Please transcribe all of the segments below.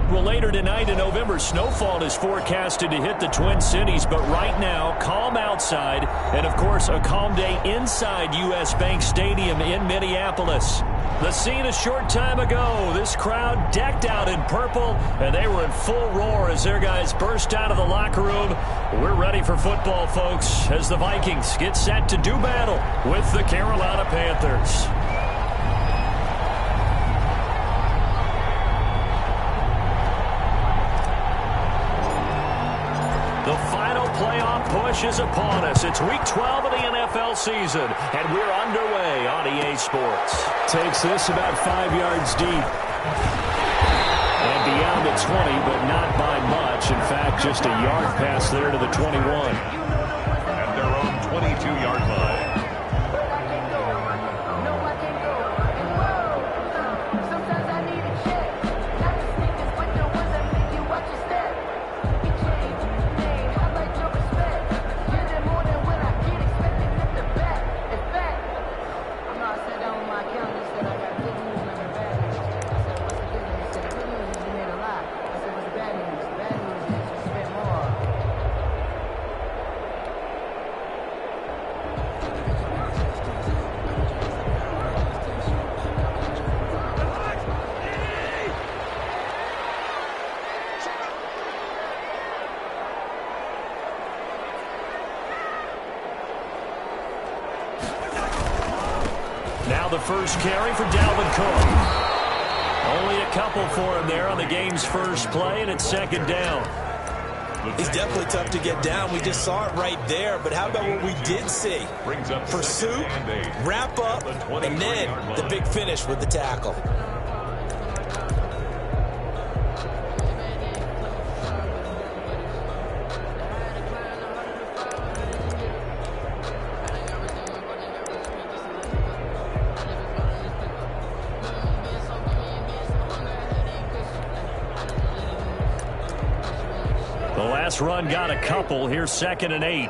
Well, later tonight in November, snowfall is forecasted to hit the Twin Cities, but right now, calm outside, and of course, a calm day inside U.S. Bank Stadium in Minneapolis. The scene a short time ago, this crowd decked out in purple, and they were in full roar as their guys burst out of the locker room. We're ready for football, folks, as the Vikings get set to do battle with the Carolina Panthers. The final playoff push is upon us. It's Week 12 of the NFL season, and we're underway on EA Sports. Takes this about 5 yards deep. And beyond the 20, but not by much. In fact, just a yard pass there to the 21. At their own 22-yard line. Now the first carry for Dalvin Cook. Only a couple for him there on the game's first play, and it's second down. He's definitely tough to get down. We just saw it right there. But how about what we did see? Pursuit, wrap up, and then the big finish with the tackle. The last run got a couple. Here's 2nd and 8.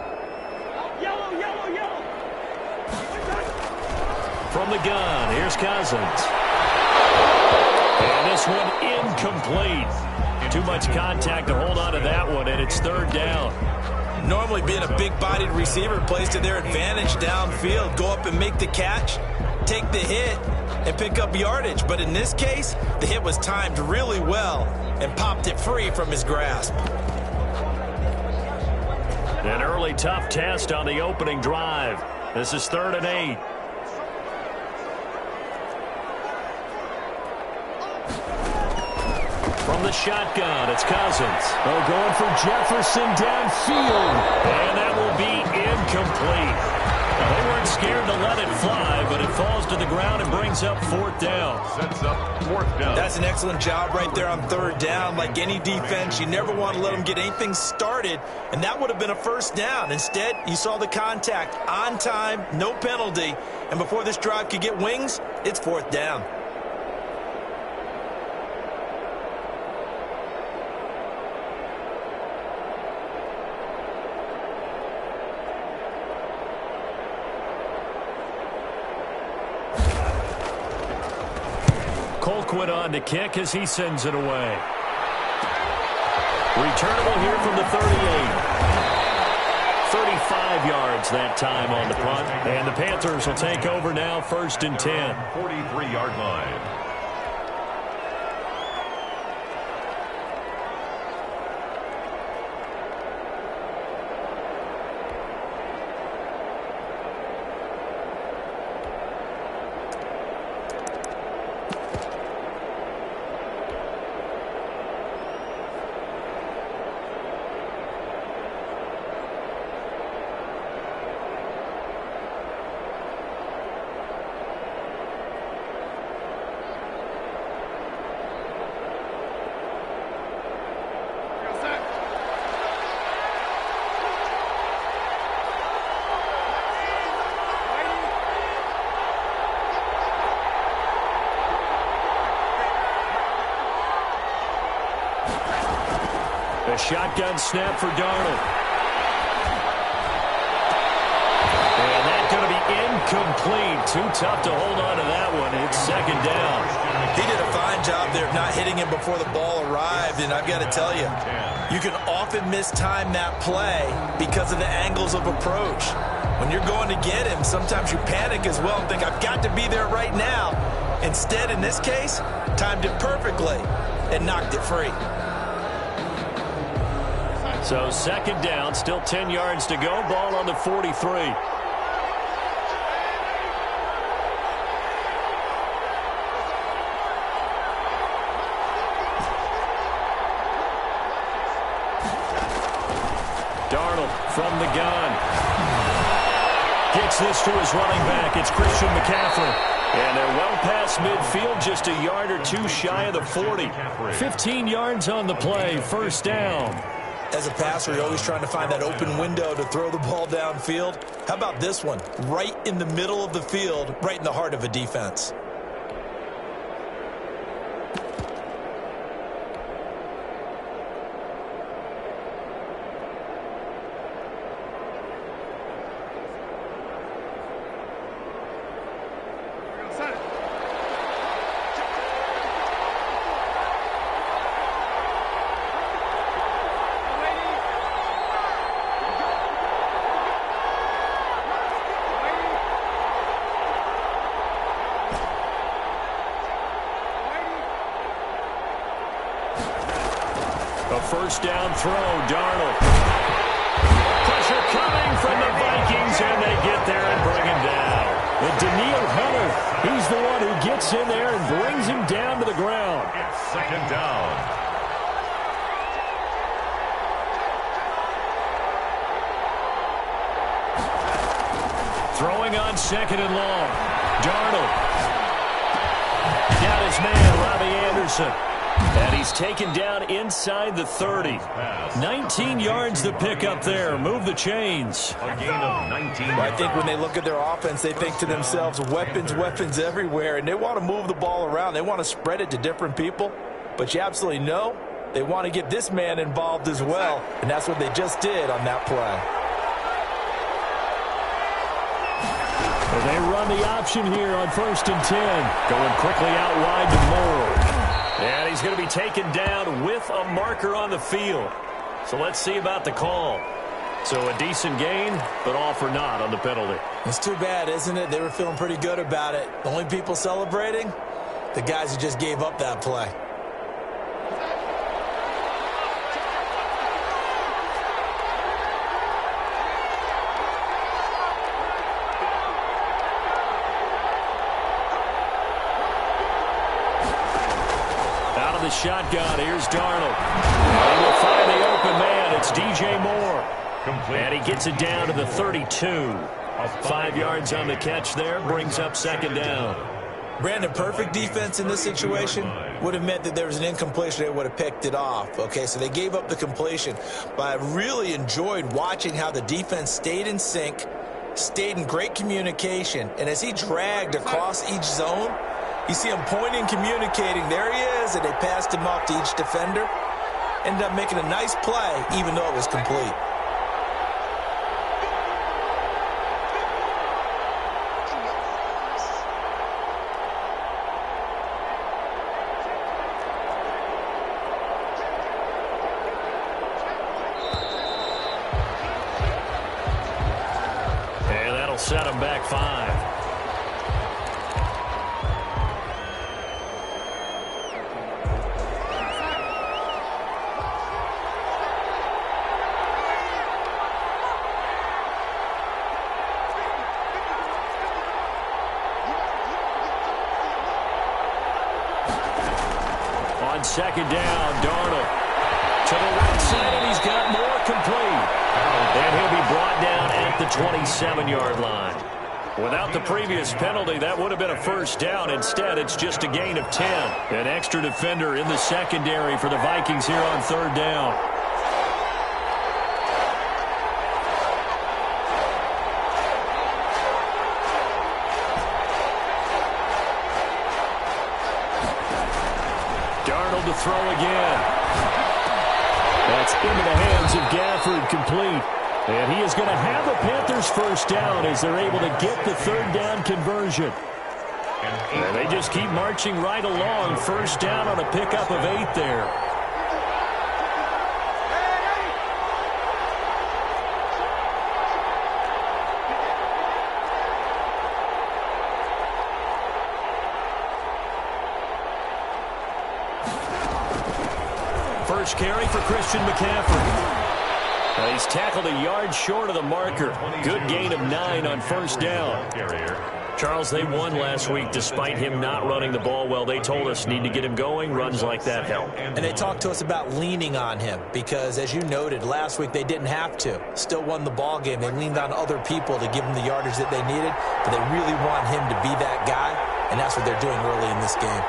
From the gun, here's Cousins. And this one incomplete. Too much contact to hold on to that one, and it's 3rd down. Normally being a big-bodied receiver plays to their advantage downfield. Go up and make the catch, take the hit, and pick up yardage. But in this case, the hit was timed really well and popped it free from his grasp. An early tough test on the opening drive. This is 3rd and 8. From the shotgun, it's Cousins. Oh, going for Jefferson downfield. And that will be incomplete. Now, they weren't scared to let it fly, but it falls to the ground and brings up 4th down. Sets up 4th down. That's an excellent job right there on 3rd down. Like any defense, you never want to let them get anything started, and that would have been a 1st down. Instead, you saw the contact on time, no penalty, and before this drive could get wings, it's 4th down. Colquitt on to kick as he sends it away. Returnable here from the 38. 35 yards that time on the punt. And the Panthers will take over now, 1st and 10. 43-yard line. A shotgun snap for Darnold. And that's going to be incomplete. Too tough to hold on to that one. It's 2nd down. He did a fine job there of not hitting him before the ball arrived, and I've got to tell you, you can often mistime that play because of the angles of approach. When you're going to get him, sometimes you panic as well and think, I've got to be there right now. Instead, in this case, timed it perfectly and knocked it free. So second down, still 10 yards to go, ball on the 43. From the gun. Gets this to his running back. It's Christian McCaffrey. And they're well past midfield, just a yard or two shy of the 40. 15 yards on the play, first down. As a passer, you're always trying to find that open window to throw the ball downfield. How about this one? Right in the middle of the field, right in the heart of a defense. First down throw, Darnold. Pressure coming from the Vikings, and they get there and bring him down. And Danielle Hunter, he's the one who gets in there and brings him down to the ground. It's second down. Throwing on second and long. Darnold. Got his man, Robbie Anderson. And he's taken down inside the 30. 19 yards to pick up there. Move the chains. A gain of 19. Well, I think when they look at their offense, they think to themselves, weapons, weapons everywhere. And they want to move the ball around. They want to spread it to different people. But you absolutely know they want to get this man involved as well. And that's what they just did on that play. Well, they run the option here on 1st and 10. Going quickly out wide to Moore. And he's going to be taken down with a marker on the field. So let's see about the call. So a decent gain, but all for naught on the penalty. It's too bad, isn't it? They were feeling pretty good about it. The only people celebrating, the guys who just gave up that play. The shotgun. Here's Darnold. He will find the open man. It's DJ Moore. Complete. And he gets it down to the 32. 5 yards on the catch there. Brings up second down. Brandon, perfect defense in this situation would have meant that there was an incompletion. They would have picked it off. Okay, so they gave up the completion. But I really enjoyed watching how the defense stayed in sync, stayed in great communication. And as he dragged across each zone, you see him pointing, communicating. There he is, and they passed him off to each defender. Ended up making a nice play, even though it was complete. And that'll set him back 5. On second down, Darnold to the right side, and he's got more complete. And he'll be brought down at the 27-yard line. Without the previous penalty, that would have been a first down. Instead, it's just a gain of 10. An extra defender in the secondary for the Vikings here on third down. To throw again. That's into the hands of Gafford, complete. And he is going to have the Panthers first down as they're able to get the third down conversion. And they just keep marching right along. First down on a pickup of 8 there. First carry for Christian McCaffrey. He's tackled a yard short of the marker. Good gain of 9 on first down. Charles, they won last week despite him not running the ball well. They told us need to get him going. Runs like that help. And they talked to us about leaning on him because, as you noted, last week they didn't have to. Still won the ball game. They leaned on other people to give them the yardage that they needed, but they really want him to be that guy, and that's what they're doing early in this game.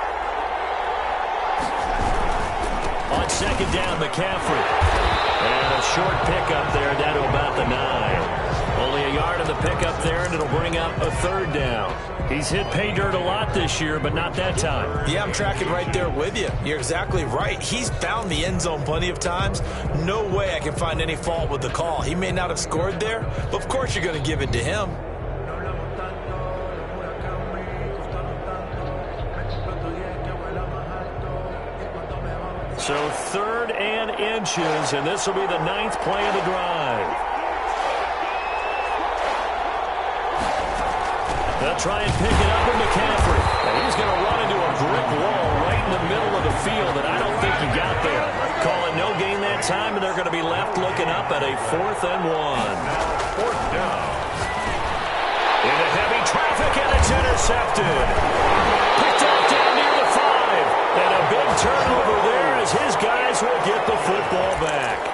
On second down, McCaffrey. And a short pickup there down to about the 9. Only a yard of the pickup there, and it'll bring up a third down. He's hit pay dirt a lot this year, but not that time. Yeah, I'm tracking right there with you. You're exactly right. He's found the end zone plenty of times. No way I can find any fault with the call. He may not have scored there, but of course you're going to give it to him. So 3rd and inches, and this will be the 9th play of the drive. They'll try and pick it up with McCaffrey. And he's going to run into a brick wall right in the middle of the field that I don't think he got there. Call it no gain that time, and they're going to be left looking up at a 4th and 1. 4th down. Into heavy traffic, and it's intercepted. Picked off down near the 5. And a big turnover there as his guys will get the football back.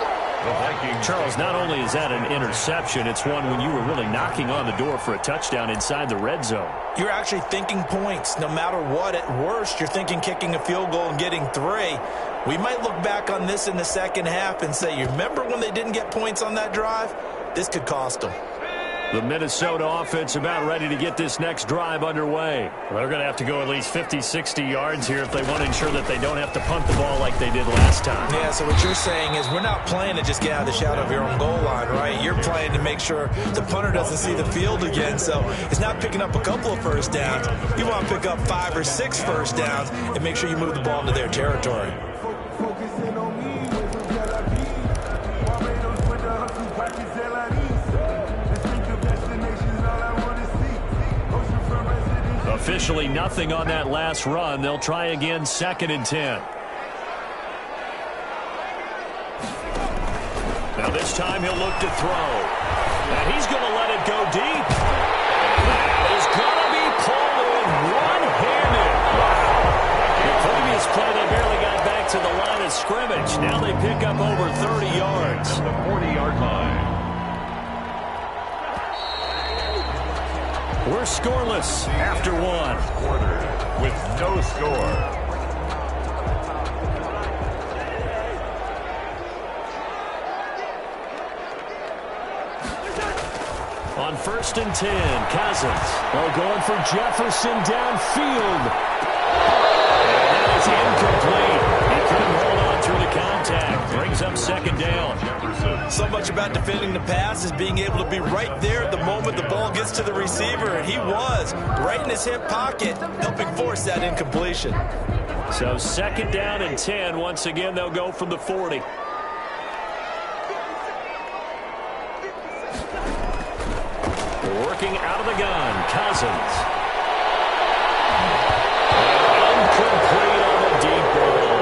Charles, not only is that an interception, it's one when you were really knocking on the door for a touchdown inside the red zone. You're actually thinking points. No matter what, at worst, you're thinking kicking a field goal and getting 3. We might look back on this in the second half and say, you remember when they didn't get points on that drive? This could cost them. The Minnesota offense about ready to get this next drive underway. They're going to have to go at least 50, 60 yards here if they want to ensure that they don't have to punt the ball like they did last time. Yeah, so what you're saying is we're not playing to just get out of the shadow of your own goal line, right? You're playing to make sure the punter doesn't see the field again. So it's not picking up a couple of first downs. You want to pick up 5 or 6 first downs and make sure you move the ball into their territory. Officially nothing on that last run. They'll try again 2nd and 10. Now this time he'll look to throw. And he's going to let it go deep. And that is going to be pulled in one-handed. Wow. The previous play they barely got back to the line of scrimmage. Now they pick up over 30 yards. The 40-yard line. We're scoreless after 1. Quarter with no score. On 1st and 10, Cousins. Oh, going for Jefferson downfield. And that is incomplete. He couldn't hold on through the contact. Brings up 2nd down. So much about defending the pass is being able to be right there at the moment the ball gets to the receiver, and he was right in his hip pocket, helping force that incompletion. So 2nd down and 10. Once again, they'll go from the 40. Working out of the gun, Cousins. Incomplete on the deep ball.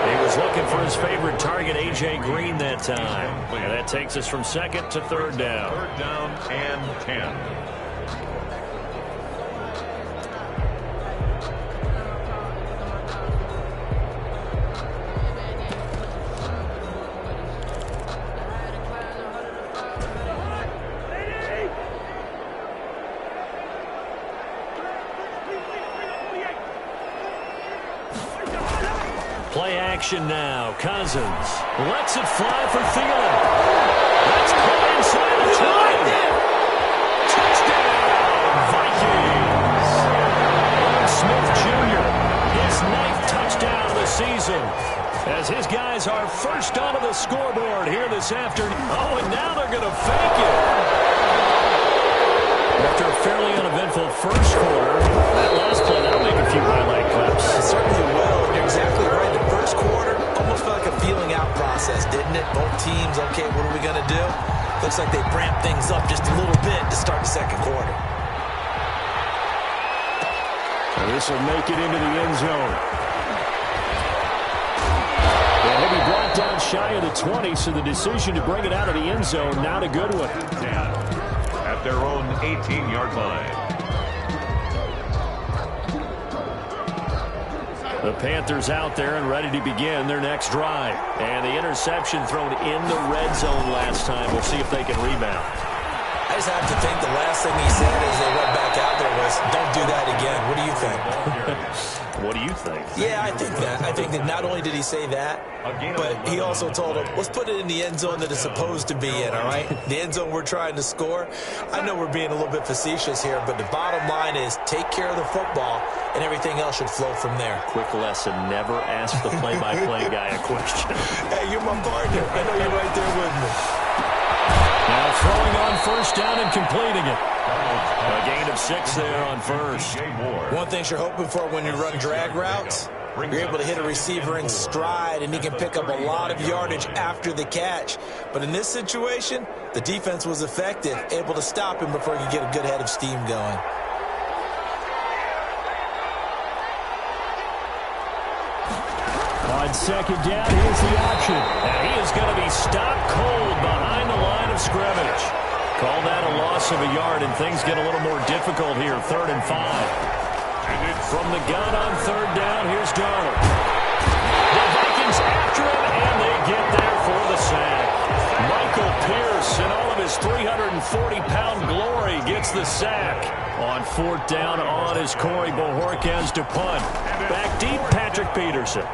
He was looking for his favorite target, A.J. Green, that time. And that takes us from 2nd to 3rd down. 3rd down and 10. Play action now. Cousins lets it fly for Thielen. That's caught inside the 20. Touchdown, Vikings. Aaron Smith Jr., his 9th touchdown of the season, as his guys are first onto the scoreboard here this afternoon. Oh, and now they're going to fake it. After a fairly uneventful first quarter, that last play, few highlight clips. It certainly will. You're exactly right. The first quarter almost felt like a feeling out process, didn't it? Both teams, okay, what are we going to do? Looks like they ramped things up just a little bit to start the second quarter. And this will make it into the end zone. And he'll be brought down shy of the 20, so the decision to bring it out of the end zone, not a good one. At their own 18-yard line. The Panthers out there and ready to begin their next drive. And the interception thrown in the red zone last time. We'll see if they can rebound. I just have to think the last thing he said as they went back out there was, don't do that again. What do you think? What do you think? Yeah, I think that. I think that not only did he say that, but he also told him, let's put it in the end zone that it's supposed to be in, all right? The end zone we're trying to score. I know we're being a little bit facetious here, but the bottom line is take care of the football, and everything else should flow from there. Quick lesson, never ask the play-by-play guy a question. Hey, you're my partner. I know you're right there with me. Now throwing on first down and completing it. A gain of 6 there on first. One thing you're hoping for when you run drag routes, you're able to hit a receiver in stride, and he can pick up a lot of yardage after the catch. But in this situation, the defense was effective, able to stop him before he could get a good head of steam going. On second down, here's the option. And he is going to be stopped cold behind the line of scrimmage. Call that a loss of a yard, and things get a little more difficult here. 3rd and 5. From the gun on 3rd down, here's Darnold. The Vikings after him, and they get there for the sack. Michael Pierce, in all of his 340-pound glory, gets the sack. On 4th down, on is Corey Bojorquez to punt. Back deep, Patrick Peterson.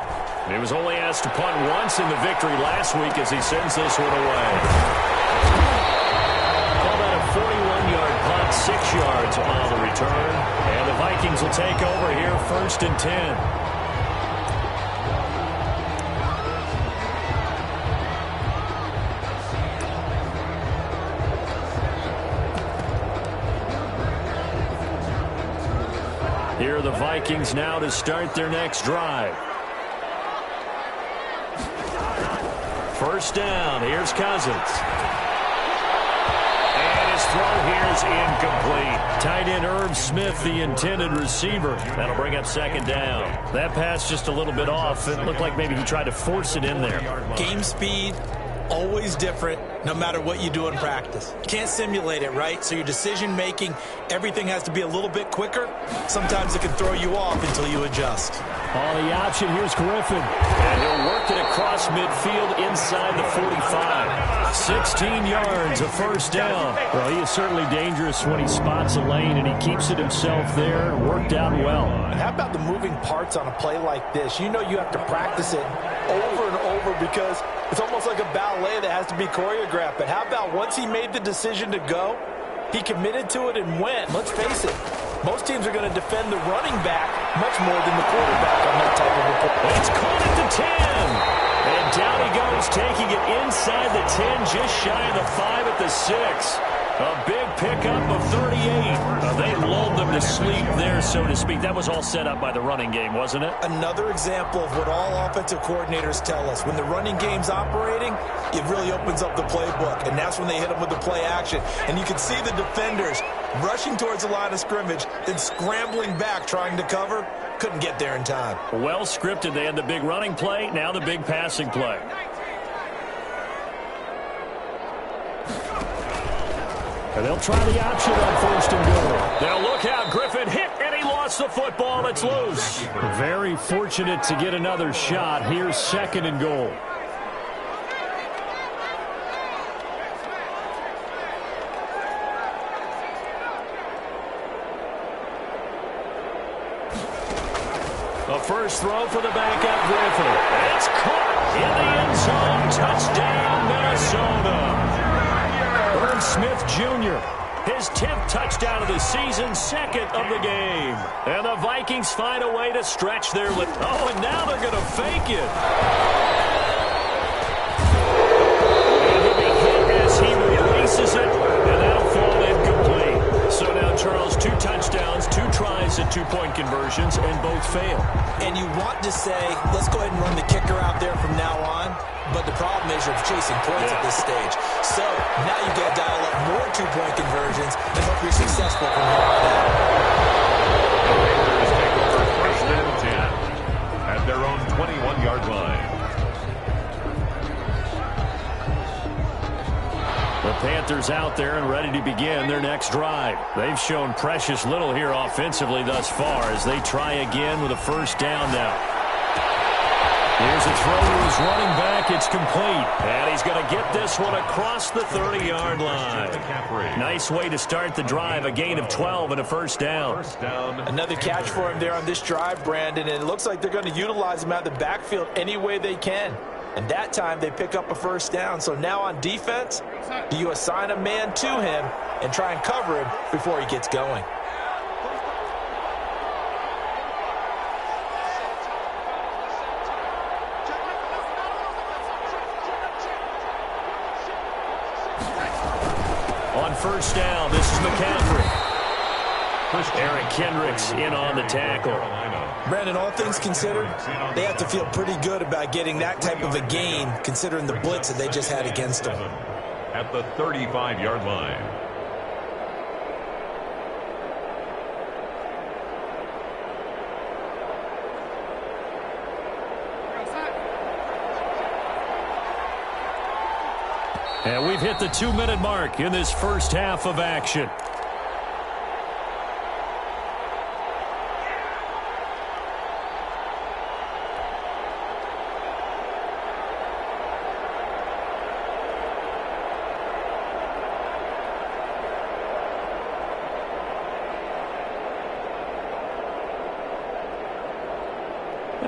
He was only asked to punt once in the victory last week as he sends this one away. Call that a 41-yard punt, 6 yards on the return. And the Vikings will take over here, 1st and 10. Here are the Vikings now to start their next drive. 1st down. Here's Cousins. And his throw here is incomplete. Tight end Irv Smith, the intended receiver. That'll bring up 2nd down. That pass just a little bit off. It looked like maybe he tried to force it in there. Game speed, always different, no matter what you do in practice. You can't simulate it, right? So your decision-making, everything has to be a little bit quicker. Sometimes it can throw you off until you adjust. On the option, here's Griffin. And he'll work it across midfield inside the 45. 16 yards, a 1st down. Well, he is certainly dangerous when he spots a lane, and he keeps it himself there. Worked out well. And how about the moving parts on a play like this? You know you have to practice it over and over because it's almost like a ballet that has to be choreographed. But how about once he made the decision to go, he committed to it and went. Let's face it, most teams are going to defend the running back much more than the quarterback on that type of a play. It's caught at the 10. And down he goes, taking it inside the 10, just shy of the 5 at the 6. A big pickup of 38. They lulled them to sleep there, so to speak. That was all set up by the running game, wasn't it? Another example of what all offensive coordinators tell us. When the running game's operating, it really opens up the playbook, and that's when they hit them with the play action. And you can see the defenders rushing towards the line of scrimmage, then scrambling back trying to cover. Couldn't get there in time. Well scripted. They had the big running play, now the big passing play. And they'll try the option on 1st and goal. Now look out, Griffin hit, and he lost the football. It's loose. Very fortunate to get another shot. Here's 2nd and goal. A first throw for the backup Griffin. It's caught in the end zone. Touchdown, Minnesota. Irv Smith Jr., his 10th touchdown of the season, 2nd of the game. And the Vikings find a way to stretch their lead. Oh, and now they're going to fake it. And he'll be hit as he releases it, and that'll fall incomplete. So now, Charles, 2 touchdowns, 2 tries at 2-point conversions, and both failed. And you want to say, let's go ahead and run the kicker out there from now on. But the problem is you're chasing points at this stage. So now you got to dial up more two-point conversions and hope you're successful from here on out. The Panthers take over 1st and 10 at their own 21-yard line. The Panthers out there and ready to begin their next drive. They've shown precious little here offensively thus far as they try again with a first down now. Here's a throw to his running back. It's complete. And he's going to get this one across the 30-yard line. Nice way to start the drive. A gain of 12 and a first down. Another catch for him there on this drive, Brandon. And it looks like they're going to utilize him out of the backfield any way they can. And that time they pick up a first down. So now on defense, you assign a man to him and try and cover him before he gets going. On first down, this is McCaffrey. Eric Kendricks in on the tackle. Brandon, all things considered, they have to feel pretty good about getting that type of a gain considering the blitz that they just had against them. At the 35-yard line. And we've hit the 2-minute mark in this first half of action.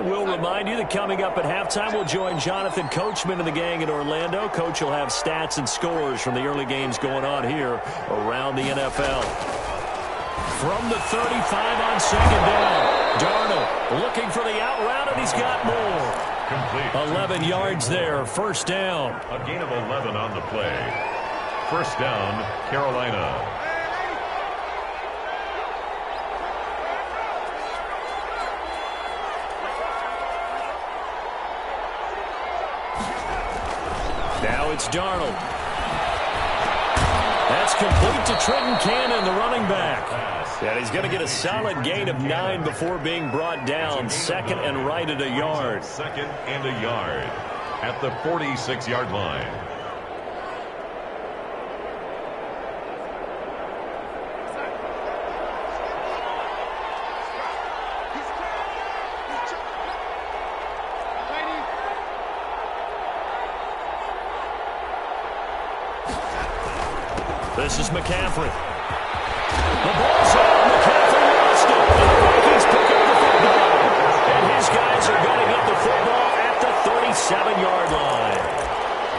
We'll remind you that coming up at halftime, we'll join Jonathan Coachman and the gang in Orlando. Coach will have stats and scores from the early games going on here around the NFL. From the 35 on second down, Darnold looking for the out route, and he's got more. Complete. 11 yards there, first down. A gain of 11 on the play. First down, Carolina. Now it's Darnold. That's complete to Trenton Cannon, the running back. And he's going to get a solid gain of 9 before being brought down. Second and right at a yard. Second and a yard at the 46-yard line. This is McCaffrey. The ball's out. McCaffrey lost it. And the Vikings pick up the football. And his guys are going to get the football at the 37-yard line.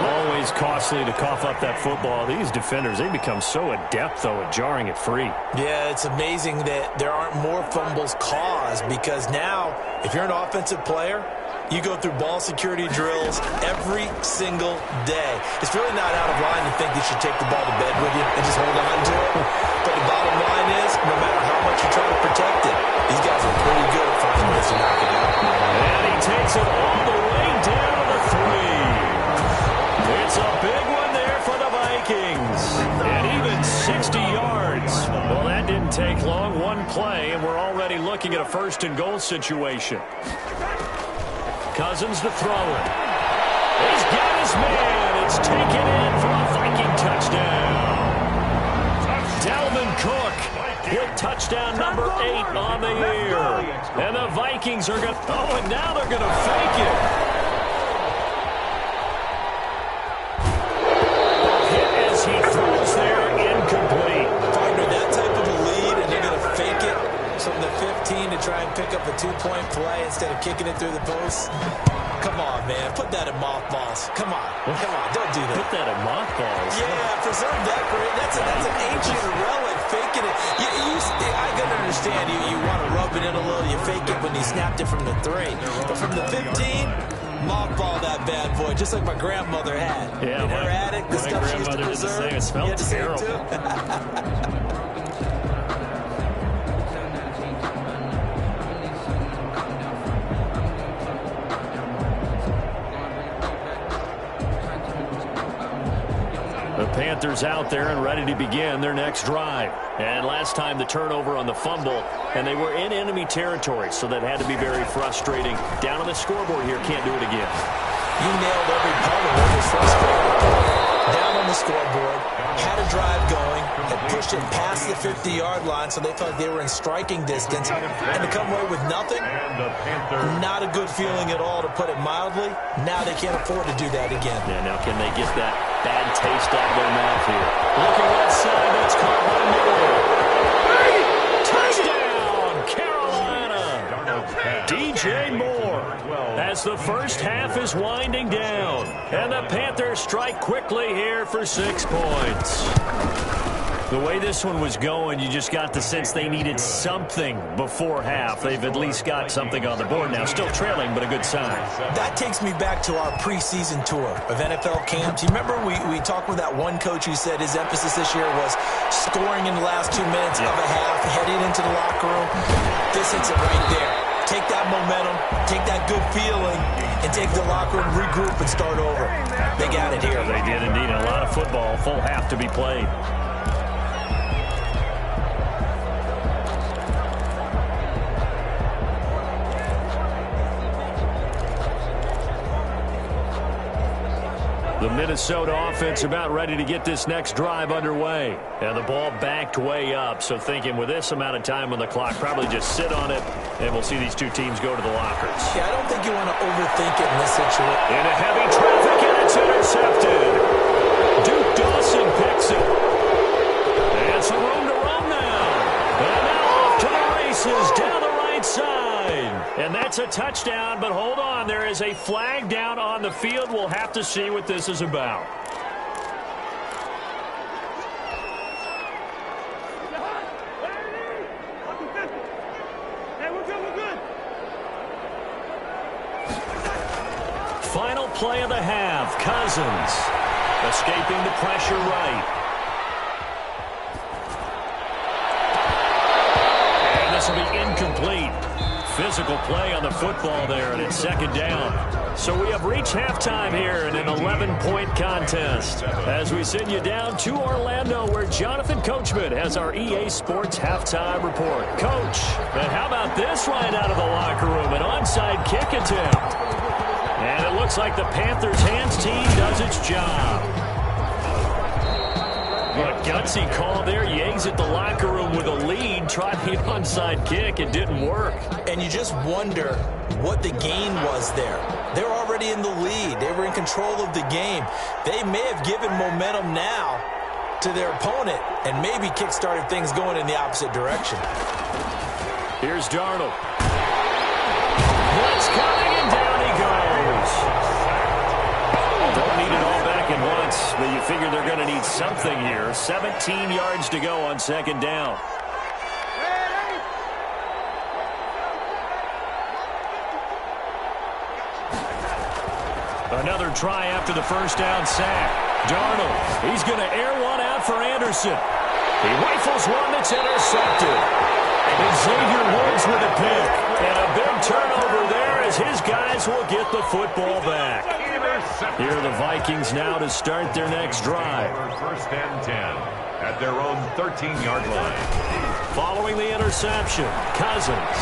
Always costly to cough up that football. These defenders, they become so adept, though, at jarring it free. Yeah, it's amazing that there aren't more fumbles caused because now, if you're an offensive player, you go through ball security drills every single day. It's really not out of line to think you should take the ball to bed with you and just hold on to it. But the bottom line is, no matter how much you try to protect it, these guys are pretty good at finding ways to knock it out. And he takes it all the way down to the 3. It's a big one there for the Vikings. And even 60 yards. Well, that didn't take long. One play, and we're already looking at a first and goal situation. Cousins to throw it. He's got his man. It's taken in for a Viking touchdown. Dalvin Cook with touchdown number 8 on the year. And the Vikings are going to, oh, and now they're going to fake it. Hit as he throws there, incomplete. Partner, that type of a lead, and they're going to fake it from the 15 to try and pick up a 2-point play instead of kicking it through the post. Come on, man. Put that in mothballs. Come on. Come on. Don't do that. Put that in mothballs. Yeah, preserve that. That's an ancient relic. Faking it. I can understand you want to rub it in a little. You fake it when you snapped it from the 3. But from the 15, mothball that bad boy, just like my grandmother had. Yeah, in her attic, the stuff she used to preserve. It smelled terrible. Panthers out there and ready to begin their next drive. And last time the turnover on the fumble, and they were in enemy territory, so that had to be very frustrating. Down on the scoreboard here, can't do it again. You nailed every part of what was frustrating. Down on the scoreboard, had a drive going, had pushed it past the 50-yard line, so they thought they were in striking distance, and to come away with nothing, not a good feeling at all, to put it mildly. Now they can't afford to do that again. Yeah, now can they get that bad taste out of their mouth here? Looking left side, that's caught by Moore. Touchdown, Carolina! DJ Moore. As the first half is winding down, and the Panthers strike quickly here for 6 points. The way this one was going, you just got the sense they needed something before half. They've at least got something on the board now. Still trailing, but a good sign. That takes me back to our preseason tour of NFL camps. You remember we talked with that one coach who said his emphasis this year was scoring in the last 2 minutes of a half, heading into the locker room. This hits it right there. Take that momentum, take that good feeling, and take the locker room, regroup, and start over. They got it here. They did indeed. A lot of football, full half to be played. The Minnesota offense about ready to get this next drive underway. And the ball backed way up, so thinking with this amount of time on the clock, probably just sit on it, and we'll see these two teams go to the lockers. Yeah, I don't think you want to overthink it in this situation. Into heavy traffic, and it's intercepted. Duke Dawson picks it. And some room to run now. And now off to the races, down the right side. And that's a touchdown, but hold on. There is a flag down on the field. We'll have to see what this is about. Final play of the half. Cousins escaping the pressure right. And this will be incomplete. Physical play on the football there, and it's second down. So we have reached halftime here in an 11-point contest as we send you down to Orlando, where Jonathan Coachman has our EA Sports halftime report. Coach, and how about this right out of the locker room? An onside kick attempt. And it looks like the Panthers hands team does its job. A gutsy call there. You exit the locker room with a lead. Tried the onside kick. It didn't work. And you just wonder what the gain was there. They're already in the lead. They were in control of the game. They may have given momentum now to their opponent and maybe kick-started things going in the opposite direction. Here's Darnold. Blitz coming, and down he goes. Don't need it all back at once, but you figure they're going to need something here. 17 yards to go on second down. Another try after the first down sack. Darnold, he's going to air one out for Anderson. He rifles one that's intercepted. And Xavier Woods with a pick. And a big turnover there as his guys will get the football back. Here are the Vikings now to start their next drive. First and 10 at their own 13-yard line. Following the interception, Cousins.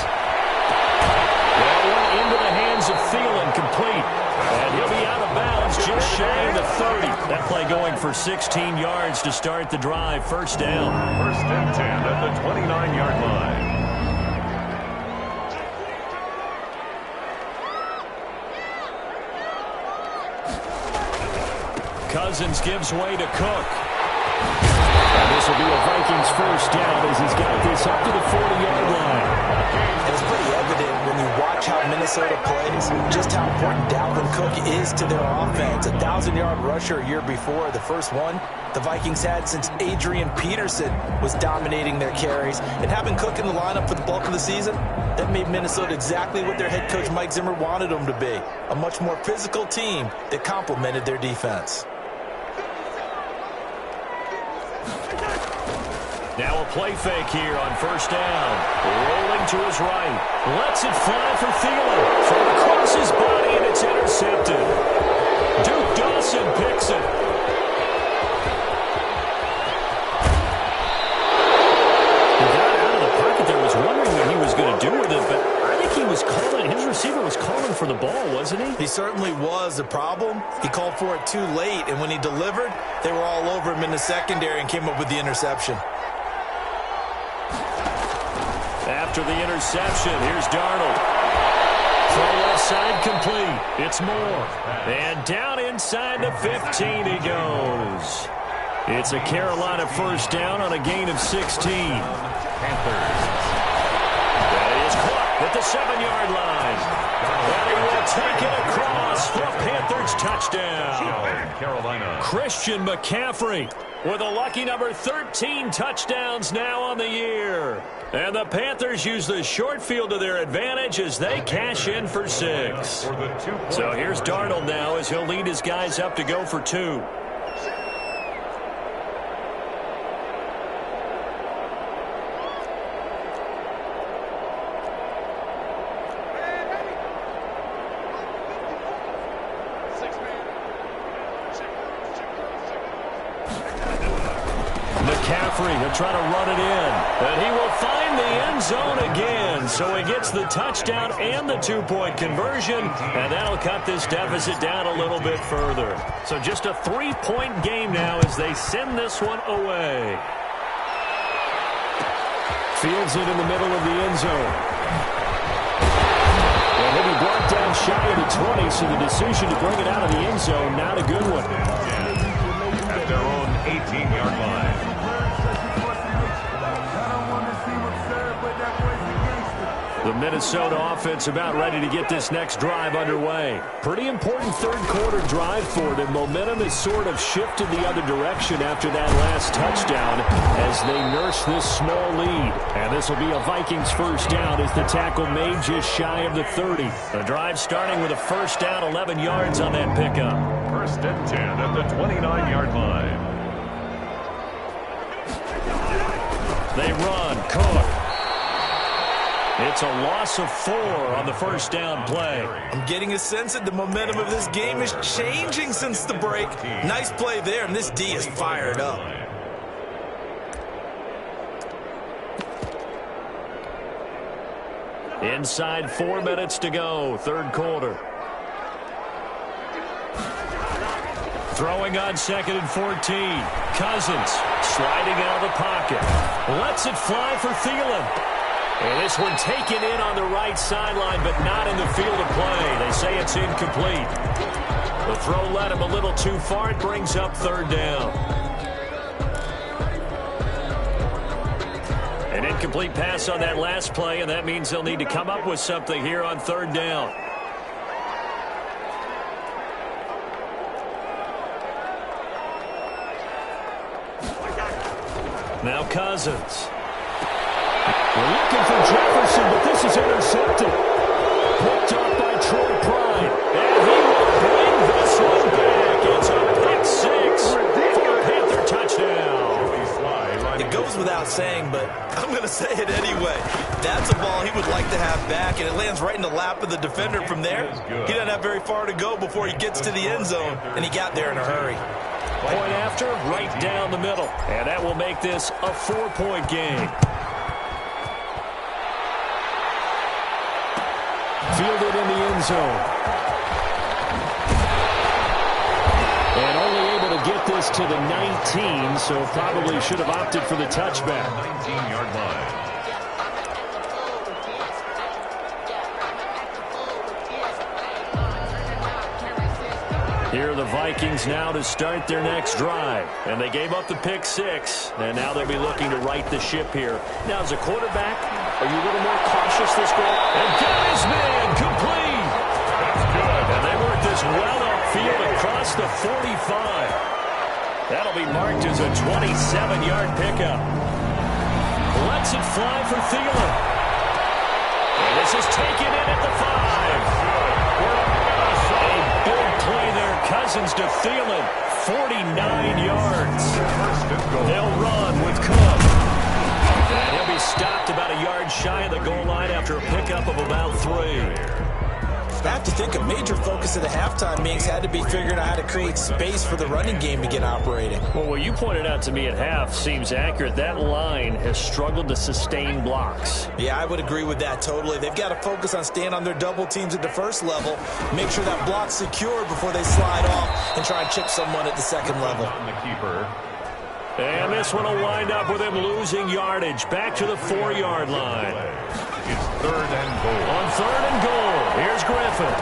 That one into the hands of Thielen, complete. And he'll be out of bounds just shy of the 30. That play going for 16 yards to start the drive. First down. First and 10 at the 29-yard line. Cousins gives way to Cook. And this will be a Vikings first down as he's got this up to the 40-yard line. It's pretty evident when you watch how Minnesota plays, just how important Dalvin Cook is to their offense. A 1,000-yard rusher a year before, the first one the Vikings had since Adrian Peterson was dominating their carries. And having Cook in the lineup for the bulk of the season, that made Minnesota exactly what their head coach Mike Zimmer wanted them to be. A much more physical team that complemented their defense. Now a play fake here on first down. Rolling to his right. Lets it fly for Thielen. From across his body, and it's intercepted. Duke Dawson picks it. for the ball, wasn't he? He certainly was. The problem, he called for it too late, and when he delivered, they were all over him in the secondary and came up with the interception. After the interception, here's Darnold. Throw left side complete. It's Moore. And down inside the 15 he goes. It's a Carolina first down on a gain of 16. Panthers. That is caught at the 7-yard line. And he will take it across for a Panthers touchdown. Carolina. Christian McCaffrey with a lucky number 13 touchdowns now on the year. And the Panthers use the short field to their advantage as they cash in for 6. So here's Darnold now as he'll lead his guys up to go for 2. McCaffrey, he'll try to run it in. And he will find the end zone again. So he gets the touchdown and the 2-point conversion. And that'll cut this deficit down a little bit further. So just a 3-point game now as they send this one away. Fields it in the middle of the end zone. And he'll be brought down shy of the 20, so the decision to bring it out of the end zone, not a good one. At their own 18-yard line. The Minnesota offense about ready to get this next drive underway. Pretty important third-quarter drive for them. Momentum has sort of shifted the other direction after that last touchdown as they nurse this small lead. And this will be a Vikings first down as the tackle made just shy of the 30. The drive starting with a first down, 11 yards on that pickup. First and 10 at the 29-yard line. They run. Cook. It's a loss of 4 on the first down play. I'm getting a sense that the momentum of this game is changing since the break. Nice play there, and this D is fired up. Inside 4 minutes to go, third quarter. Throwing on 2nd and 14. Cousins sliding out of the pocket. Lets it fly for Thielen. And this one taken in on the right sideline, but not in the field of play. They say it's incomplete. The throw led him a little too far. It brings up third down. An incomplete pass on that last play, and that means they'll need to come up with something here on third down. Now Cousins. We're looking for Jefferson, but this is intercepted. Picked up by Troy Pride. And he will bring this one back. It's a pick 6 for a Panther touchdown. It goes without saying, but I'm going to say it anyway. That's a ball he would like to have back, and it lands right in the lap of the defender from there. He doesn't have very far to go before he gets to the end zone, and he got there in a hurry. Point after, right down the middle. And that will make this a 4-point game. Fielded in the end zone. And only able to get this to the 19, so probably should have opted for the touchback. 19-yard line. Here are the Vikings now to start their next drive. And they gave up the pick 6, and now they'll be looking to right the ship here. Now, as a quarterback, are you a little more cautious this game? And got his man complete. That's good. And they work this well upfield across the 45. That'll be marked as a 27-yard pickup. Lets it fly for Thielen. And this is taken in at the 5. A big play there. Cousins to Thielen. 49 yards. They'll run with Cook. And he'll be stopped about a yard shy of the goal line after a pickup of about 3. That to think a major focus of the halftime meetings had to be figuring out how to create space for the running game to get operating. Well, what you pointed out to me at half seems accurate. That line has struggled to sustain blocks. Yeah, I would agree with that totally. They've got to focus on staying on their double teams at the first level, make sure that block's secure before they slide off and try and chip someone at the second level. On the keeper. And this one will wind up with him losing yardage. Back to the 4-yard line. It's 3rd and goal. On 3rd and goal, here's Griffin.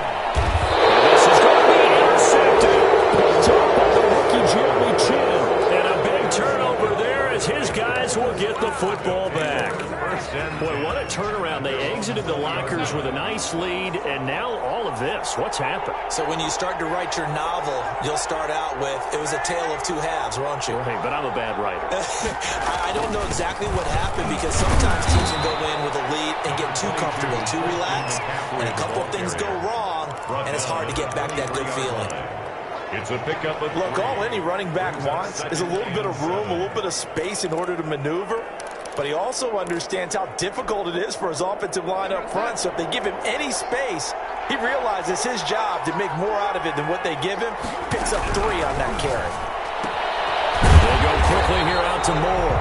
And this is going to be intercepted. Picked up by the rookie Jeremy Chin. And a big turnover there as his guys will get the football back. Boy, what a turnaround. They exited the lockers with a nice lead, and now all of this. What's happened? So when you start to write your novel, you'll start out with, it was a tale of two halves, won't you? Hey, but I'm a bad writer. I don't know exactly what happened because sometimes teams can go in with a lead and get too comfortable, too relaxed, and a couple of things go wrong, and it's hard to get back that good feeling. It's a pickup of Look, all any running back wants is a little bit of room, a little bit of space in order to maneuver. But he also understands how difficult it is for his offensive line up front. So if they give him any space, he realizes it's his job to make more out of it than what they give him. Picks up 3 on that carry. They go quickly here out to Moore.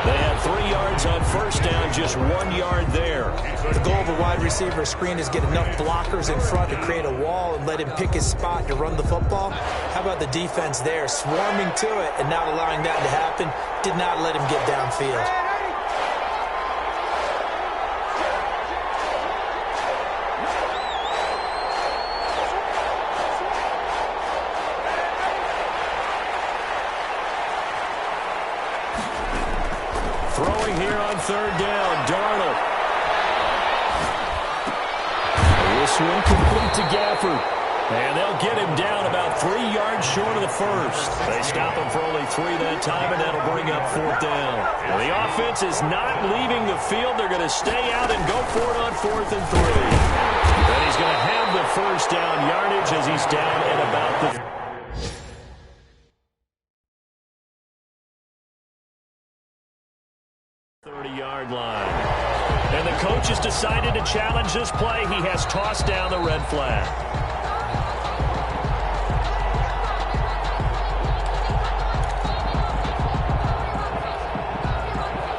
They had 3 yards on first down, just 1 yard there. The goal of a wide receiver screen is get enough blockers in front to create a wall and let him pick his spot to run the football. How about the defense there, swarming to it and not allowing that to happen? Did not let him get downfield. Throwing here on 3rd down, Darnold. This one complete to Gafford. And they'll get him down about 3 yards short of the first. They stop him for only 3 that time, and that'll bring up 4th down. Well, the offense is not leaving the field. They're going to stay out and go for it on 4th and 3. And he's going to have the first down yardage as he's down at about the 30-yard line. And the coach has decided to challenge this play. He has tossed down the red flag.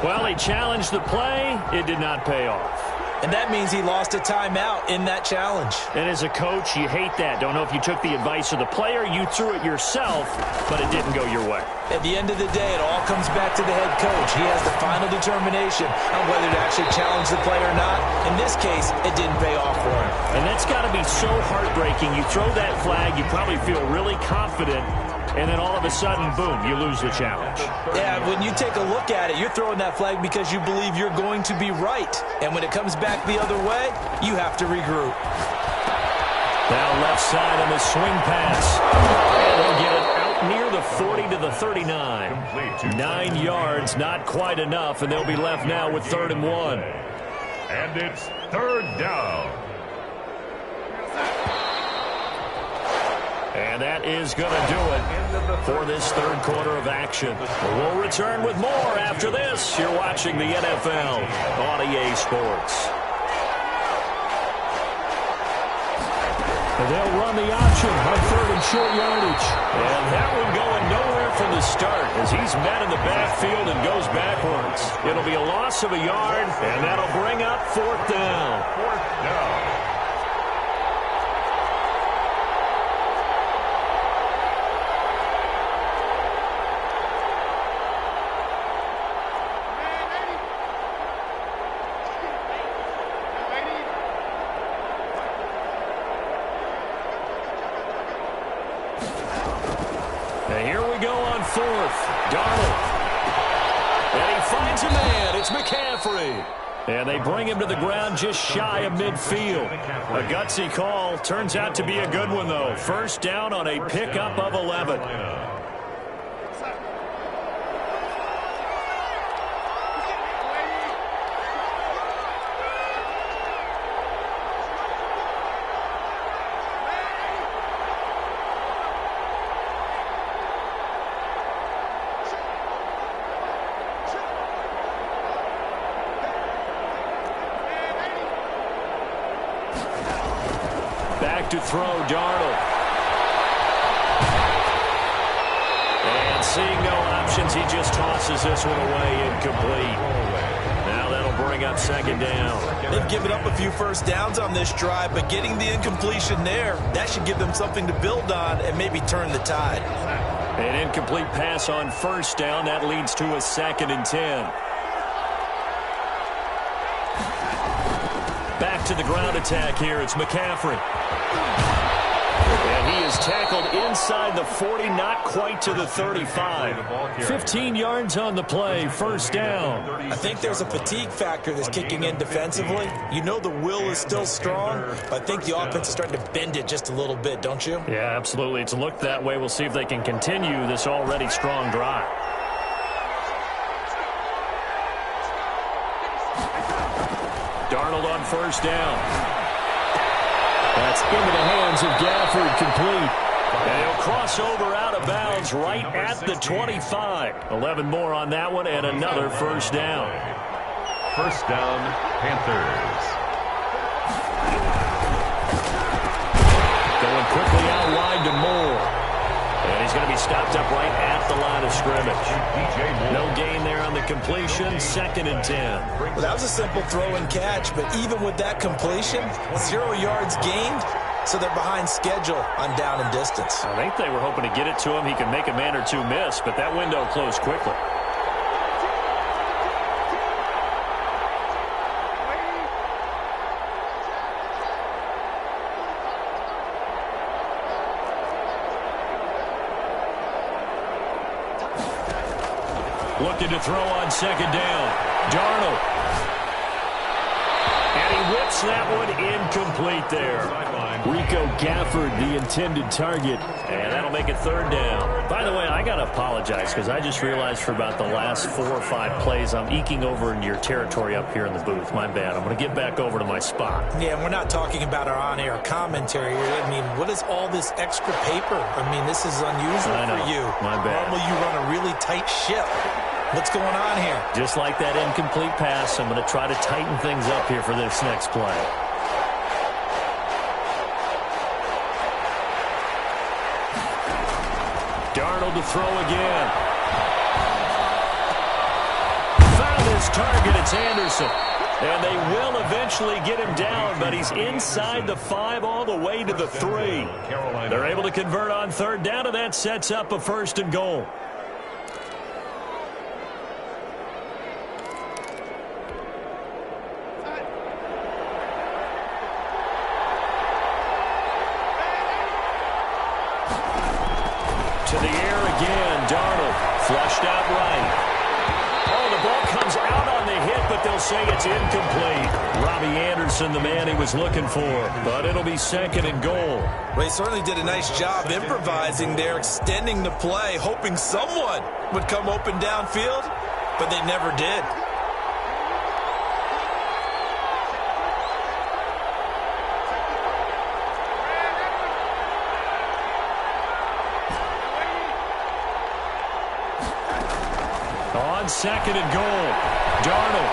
Well, he challenged the play. It did not pay off. And that means he lost a timeout in that challenge. And as a coach, you hate that. Don't know if you took the advice of the player, you threw it yourself, but it didn't go your way. At the end of the day, it all comes back to the head coach. He has the final determination on whether to actually challenge the play or not. In this case, it didn't pay off for him. And that's got to be so heartbreaking. You throw that flag, you probably feel really confident, and then all of a sudden, boom, you lose the challenge. Yeah, when you take a look at it, you're throwing that flag because you believe you're going to be right. And when it comes back the other way, you have to regroup. Now left side on the swing pass. And they'll get it out near the 40 to the 39. 9 yards, not quite enough, and they'll be left now with 3rd and 1. And it's 3rd down. And that is going to do it for this 3rd quarter of action. We'll return with more after this. You're watching the NFL on EA Sports. And they'll run the option on 3rd and short yardage. And that one going nowhere from the start as he's met in the backfield and goes backwards. It'll be a loss of a yard, and that'll bring up 4th down. 4th down. And here we go on 4th. Darnold. And he finds a man. It's McCaffrey. And they bring him to the ground just shy of midfield. A gutsy call. Turns out to be a good one, though. 1st down on a pickup of 11. Back to throw, Darnold. And seeing no options, he just tosses this one away, incomplete. Now that'll bring up second down. They've given up a few first downs on this drive, but getting the incompletion there, that should give them something to build on and maybe turn the tide. An incomplete pass on first down. That leads to a 2nd and 10. Back to the ground attack here. It's McCaffrey. And he is tackled inside the 40, not quite to the 35. 15 yards on the play, first down. I think there's a fatigue factor that's kicking in defensively. You know the will is still strong, but I think the offense is starting to bend it just a little bit, don't you? Yeah, absolutely. It's looked that way. We'll see if they can continue this already strong drive. Darnold on first down. That's into the hands of Gafford, complete. And he'll cross over out of bounds right at the 25. 11 more on that one and another first down. First down, Panthers. Going quickly out wide to Moore. And he's going to be stopped up right at the line of scrimmage. No gain there on the completion, 2nd and 10. Well, that was a simple throw and catch, but even with that completion, 0 yards gained, so they're behind schedule on down and distance. I think they were hoping to get it to him. He could make a man or two miss, but that window closed quickly. Looking to throw on second down. Darnold. And he whips that one incomplete there. Rico Gafford, the intended target. And that'll make it third down. By the way, I got to apologize because I just realized for about the last 4 or 5 plays, I'm eking over into your territory up here in the booth. My bad. I'm going to get back over to my spot. Yeah, we're not talking about our on-air commentary here. I mean, what is all this extra paper? I mean, this is unusual for you. My bad. Normally you run a really tight ship. What's going on here? Just like that incomplete pass, I'm going to try to tighten things up here for this next play. Darnold to throw again. Found his target. It's Anderson. And they will eventually get him down, but he's inside the 5 all the way to the 3. They're able to convert on third down, and that sets up a 1st and goal. To the air again, Darnold, flushed out right. Oh, the ball comes out on the hit, but they'll say it's incomplete. Robbie Anderson, the man he was looking for, but it'll be 2nd and goal. Well, he certainly did a nice job improvising there, extending the play, hoping someone would come open downfield, but they never did. On 2nd and goal, Darnold.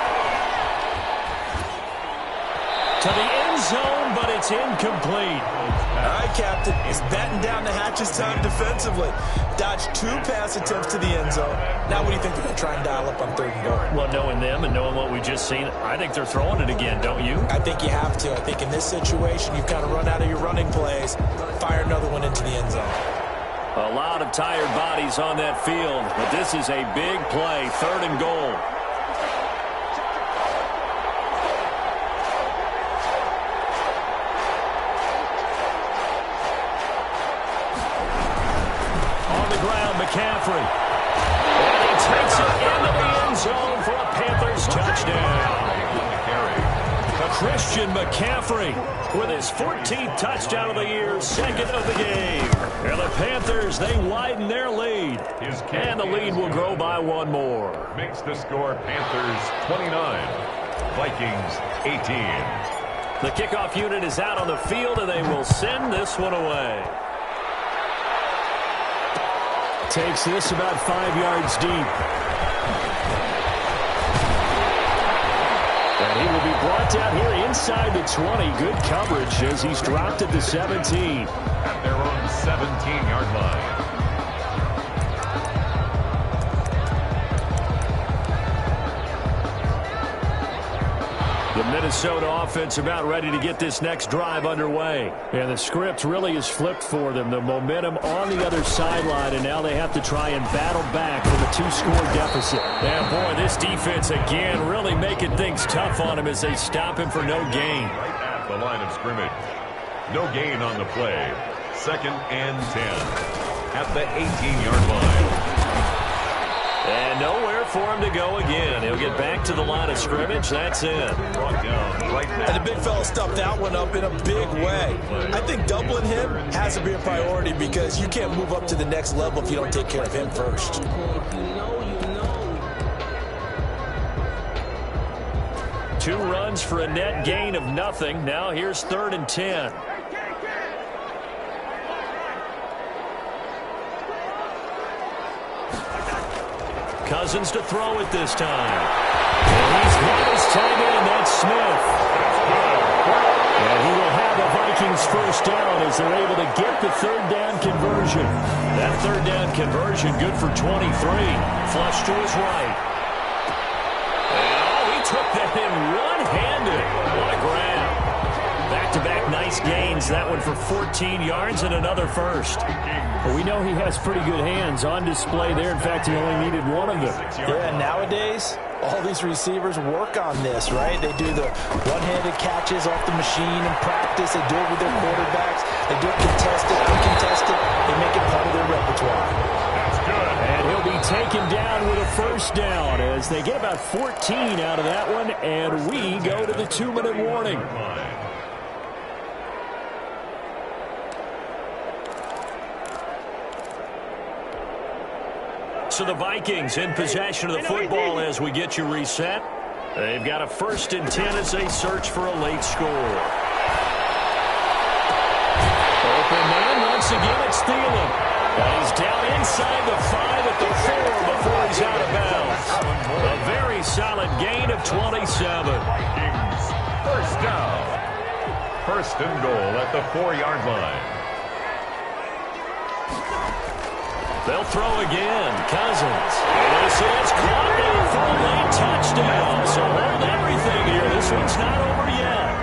To the end zone, but it's incomplete. All right, Captain. He's batting down the hatches time defensively. Dodged 2 pass attempts to the end zone. Now what do you think they're going to try and dial up on 3rd and goal? Well, knowing them and knowing what we just seen, I think they're throwing it again, don't you? I think you have to. I think in this situation, you've kind of run out of your running plays. Fire another one into the end zone. A lot of tired bodies on that field, but this is a big play, 3rd and goal. On the ground, McCaffrey. And he takes it into the end zone for a Panthers touchdown. Christian McCaffrey with his 14th touchdown of the year, 2nd of the game. And the Panthers, they widen their lead. And the lead will grow by 1 more. Makes the score Panthers 29, Vikings 18. The kickoff unit is out on the field, and they will send this one away. Takes this about 5 yards deep. And he will be brought down here inside the 20. Good coverage as he's dropped at the 17. At their own 17-yard line. The Minnesota offense about ready to get this next drive underway. And the script really is flipped for them. The momentum on the other sideline, and now they have to try and battle back from a 2-score deficit. And boy, this defense again really making things tough on him as they stop him for no gain. Right at the line of scrimmage. No gain on the play. 2nd and 10 at the 18-yard line. And nowhere for him to go again. He'll get back to the line of scrimmage. That's it. Brought down right now. And the big fella stuffed that one up in a big way. I think doubling him has to be a priority because you can't move up to the next level if you don't take care of him first. Two runs for a net gain of nothing. Now here's 3rd and 10. Cousins to throw it this time. And he's got his tight end. That's Smith. And he will have the Vikings first down as they're able to get the 3rd down conversion. That 3rd down conversion good for 23. Flush to his right. And he took that in one-handed. What a grab. Back-to-back nice gains. That one for 14 yards and another first. Well, we know he has pretty good hands on display there. In fact, he only needed one of them. Yeah, nowadays, all these receivers work on this, right? They do the one-handed catches off the machine in practice. They do it with their quarterbacks. They do it contested, uncontested. They make it part of their repertoire. That's good. And he'll be taken down with a first down as they get about 14 out of that one. And we go to the 2-minute warning. So the Vikings in possession of the football as we get you reset. They've got a 1st and 10 as they search for a late score. Open man once again, it's Thielen. And he's down inside the 5 at the 4 before he's out of bounds. A very solid gain of 27. Vikings first down. 1st and goal at the 4-yard line. They'll throw again. Cousins. And this is caught down for a late touchdown. So hold everything here. This one's not over yet.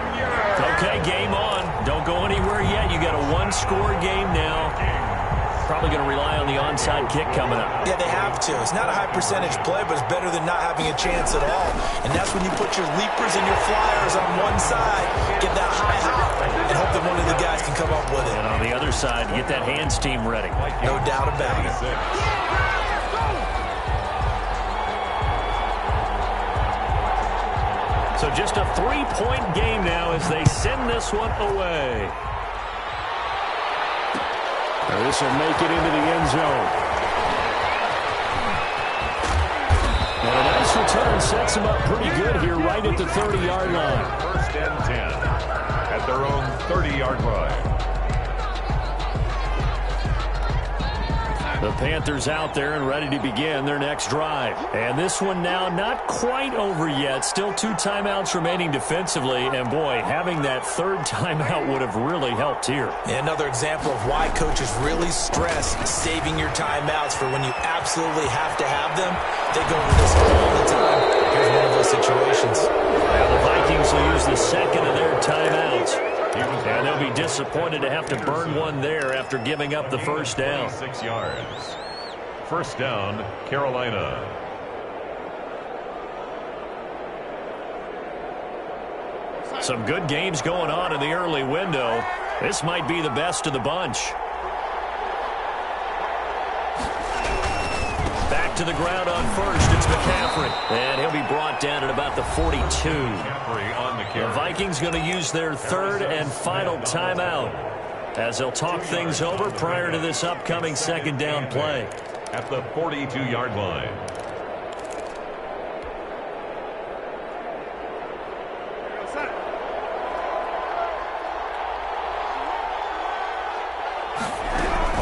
Okay, game on. Don't go anywhere yet. You got a 1-score game now. Probably going to rely on the onside kick coming up. Yeah, they have to. It's not a high percentage play, but it's better than not having a chance at all. And that's when you put your leapers and your flyers on one side, get that high hop, and hope that one of the guys can come up with it. And on the other side, get that hands team ready. No doubt about it. So just a 3-point game now as they send this one away. Now this will make it into the end zone. And a nice return sets them up pretty good here right at the 30-yard line. 1st and 10 at their own 30-yard line. The Panthers out there and ready to begin their next drive. And this one now not quite over yet. Still 2 timeouts remaining defensively. And, boy, having that 3rd timeout would have really helped here. Another example of why coaches really stress saving your timeouts for when you absolutely have to have them. They go over this all the time. Here's one of those situations. Now the Vikings will use the 2nd of their timeouts. And they'll be disappointed to have to burn one there after giving up the first down. 6 yards. First down, Carolina. Some good games going on in the early window. This might be the best of the bunch. Back to the ground on first. It's McCaffrey. And he'll be brought down at about the 42. McCaffrey on the carry. The Vikings going to use their 3rd and final timeout as they'll talk things over prior to this upcoming 2nd down play. At the 42-yard line.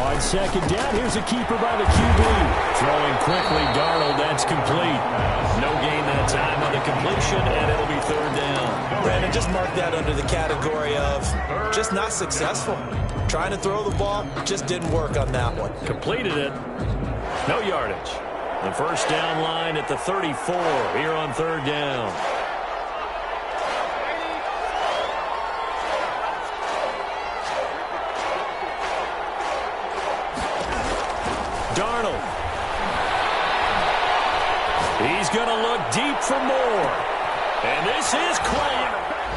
On 2nd down, here's a keeper by the QB. Throwing quickly, Darnold, that's complete. No gain that time on the completion, and it'll be 3rd down. Brandon, just mark that under the category of just not successful. Trying to throw the ball, just didn't work on that one. Completed it. No yardage. The first down line at the 34 here on third down. Darnold. He's going to look deep for more. And this is clean.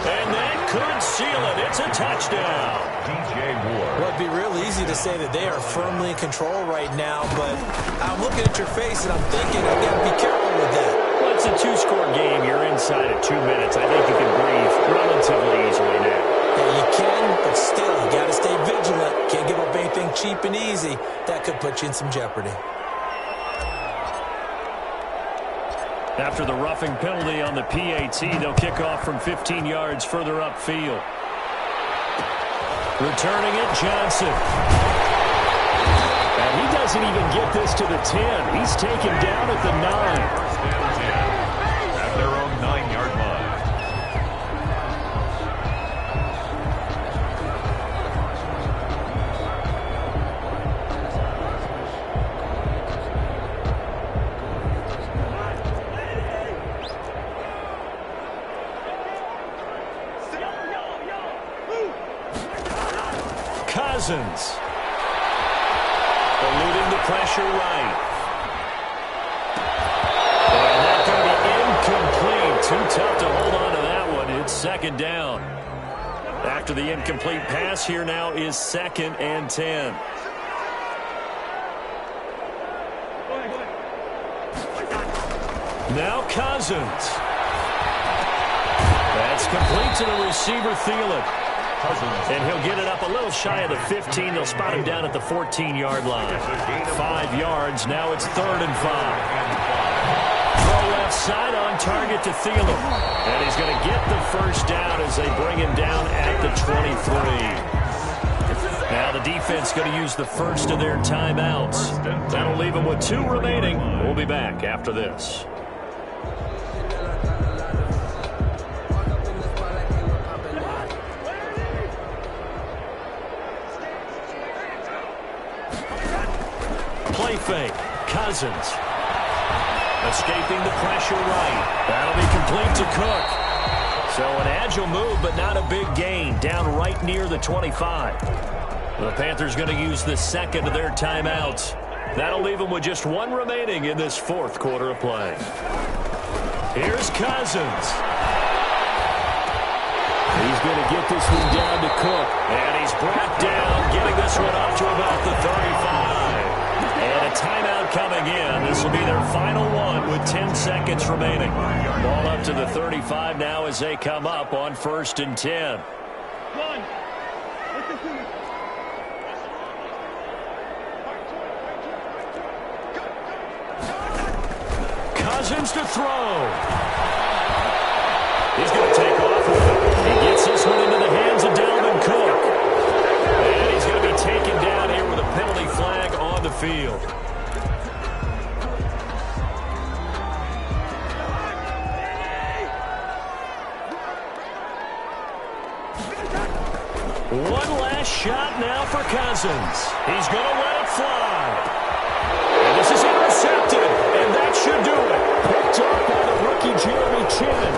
And that could seal it. It's a touchdown. DJ Ward. Well, it'd be real easy to say that they are firmly in control right now, but I'm looking at your face and I'm thinking, I got to be careful with that. Well, it's a two-score game. You're inside at 2 minutes. I think you can breathe relatively easily now. Yeah, you can, but still, you got to stay vigilant. Can't give up anything cheap and easy. That could put you in some jeopardy. After the roughing penalty on the PAT, they'll kick off from 15 yards further upfield. Returning it, Johnson. And he doesn't even get this to the 10. He's taken down at the 9. First and 10 at their own 9-yard line. Cousins. Eluding the pressure right. And that's going to be incomplete. Too tough to hold on to that one. It's second down. After the incomplete pass, here now is 2nd and 10. Now Cousins. That's complete to the receiver, Thielen. And he'll get it up a little shy of the 15. They'll spot him down at the 14-yard line. 5 yards. Now it's 3rd and 5. Throw left side on target to Thielen. And he's going to get the first down as they bring him down at the 23. Now the defense going to use the first of their timeouts. That'll leave them with 2 remaining. We'll be back after this. Play fake. Cousins. Escaping the pressure right. That'll be complete to Cook. So an agile move, but not a big gain. Down right near the 25. The Panthers going to use the second of their timeouts. That'll leave them with just 1 remaining in this 4th quarter of play. Here's Cousins. He's going to get this one down to Cook. And he's brought down, getting this one up to about the 35. And a timeout coming in. This will be their final one with 10 seconds remaining. Ball up to the 35 now as they come up on 1st and 10. Cousins to throw. He's going to take off with it. He gets this one into the hands of Dalvin Cook. And he's going to be taken down here with a penalty flag on the field. One last shot now for Cousins. He's going to let it fly. And this is intercepted. And that should do it. Picked up by the rookie Jeremy Chinn.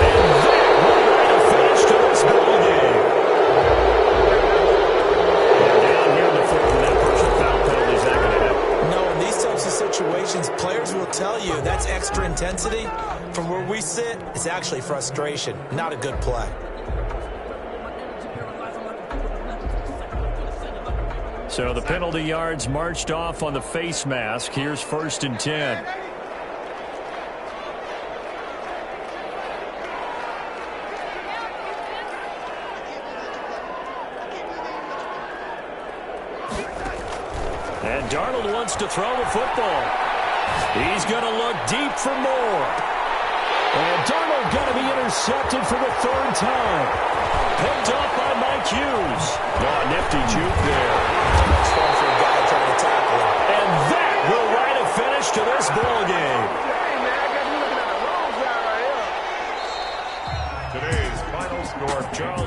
And that will write a finish to this ball game. And down here in the 4th, with that personal foul penalty, is that going to happen? No, in these types of situations, players will tell you that's extra intensity. From where we sit, it's actually frustration. Not a good play. So the penalty yards marched off on the face mask. Here's 1st and 10. And Darnold wants to throw the football. He's going to look deep for more. And Darnold going to be intercepted for the 3rd time. Picked up by Mike Hughes. Oh, nifty juke there. Much fun for a guy trying to tackle him. And that will write a finish to this ball game.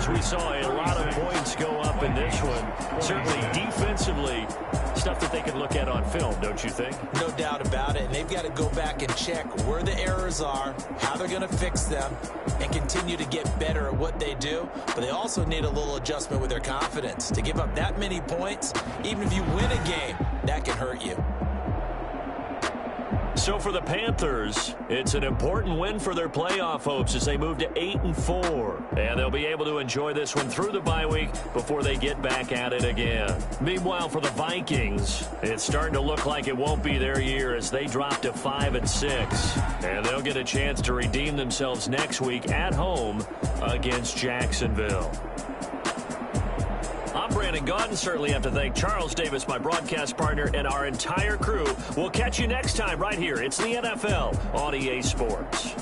as we saw a lot of points go up in this one. Certainly defensively, stuff that they can look at on film, don't you think? No doubt about it. And they've got to go back and check where the errors are, how they're going to fix them, and continue to get better at what they do. But they also need a little adjustment with their confidence. To give up that many points, even if you win a game, that can hurt you. So for the Panthers, it's an important win for their playoff hopes as they move to 8-4. And they'll be able to enjoy this one through the bye week before they get back at it again. Meanwhile, for the Vikings, it's starting to look like it won't be their year as they drop to 5-6. And they'll get a chance to redeem themselves next week at home against Jacksonville. I'm Brandon Gaudin. Certainly have to thank Charles Davis, my broadcast partner, and our entire crew. We'll catch you next time right here. It's the NFL on EA Sports.